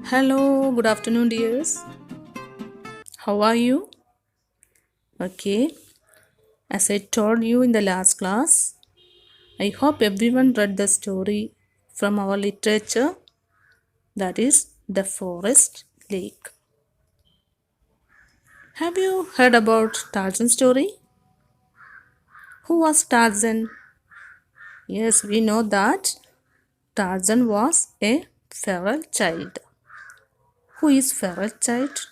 Hello, good afternoon, dears. How are you? Okay, as I told you in the last class, I hope everyone read the story from our literature, that is The Forest Lake. Have you heard about Tarzan's story? Who was Tarzan? Yes, we know that Tarzan was a feral child. Who is feral child?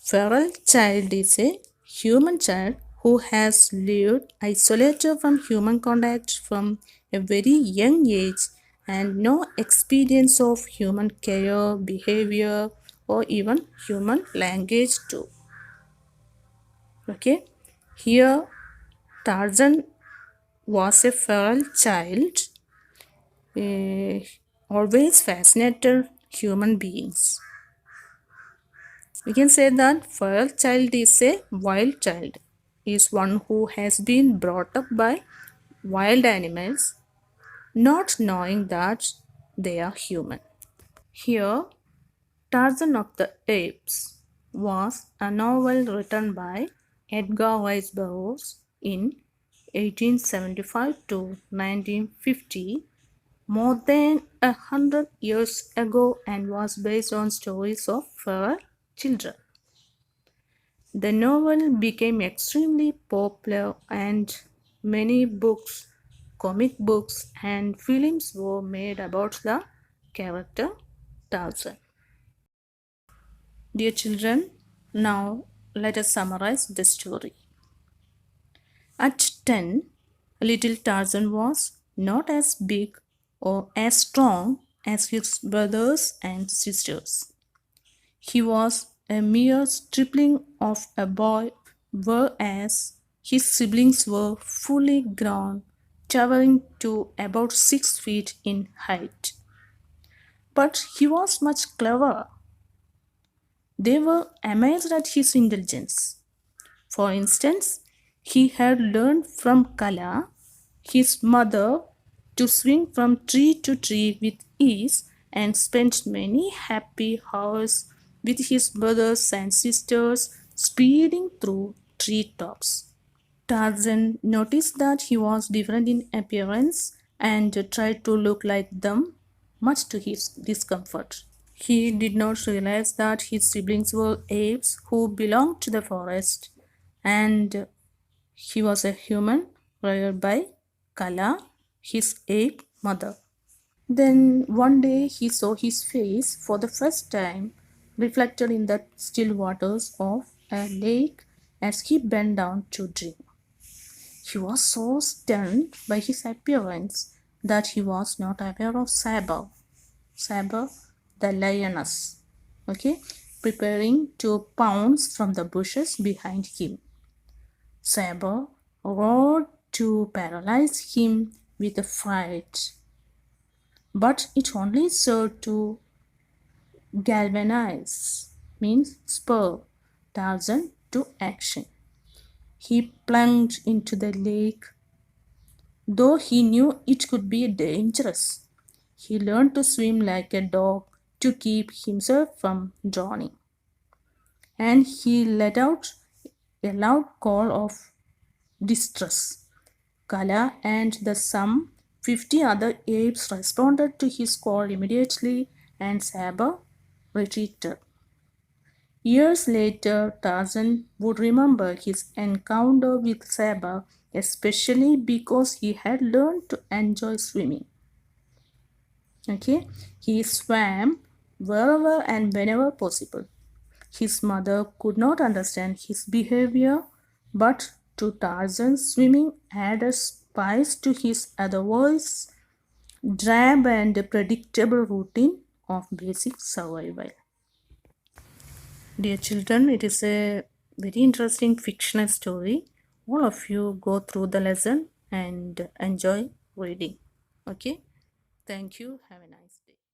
Feral child is a human child who has lived isolated from human contact from a very young age and no experience of human care, behavior, or even human language too. Okay, here Tarzan was a feral child, always fascinated human beings. We can say that feral child is a wild child, is one who has been brought up by wild animals, not knowing that they are human. Here, Tarzan of the Apes was a novel written by Edgar Rice Burroughs in 1875 to 1950, more than 100 years ago, and was based on stories of feral children. The novel became extremely popular and many books, comic books, and films were made about the character Tarzan. Dear children, now let us summarize the story. At 10, little Tarzan was not as big or as strong as his brothers and sisters. He was a mere stripling of a boy, whereas his siblings were fully grown, towering to about 6 feet in height. But he was much cleverer. They were amazed at his intelligence. For instance, he had learned from Kala, his mother, to swing from tree to tree with ease and spent many happy hours with his brothers and sisters speeding through tree tops. Tarzan noticed that he was different in appearance and tried to look like them, much to his discomfort. He did not realize that his siblings were apes who belonged to the forest, and he was a human reared by Kala, his ape mother. Then one day he saw his face for the first time reflected in the still waters of a lake as he bent down to drink. He was so stunned by his appearance that he was not aware of Saber, the lioness, okay, preparing to pounce from the bushes behind him. Saber roared to paralyze him with fright, but it only served to galvanize, means spur Tarzan to action. He plunged into the lake, though he knew it could be dangerous. He learned to swim like a dog to keep himself from drowning, and he let out a loud call of distress. Kala and the some 50 other apes responded to his call immediately, and Saber retreated. Years later, Tarzan would remember his encounter with Saber, especially because he had learned to enjoy swimming. Okay, he swam wherever and whenever possible. His mother could not understand his behavior, but to Tarzan, swimming added spice to his otherwise drab and predictable routine of basic survival. Dear children, it is a very interesting fictional story. All of you go through the lesson and enjoy reading. Okay, thank you. Have a nice day.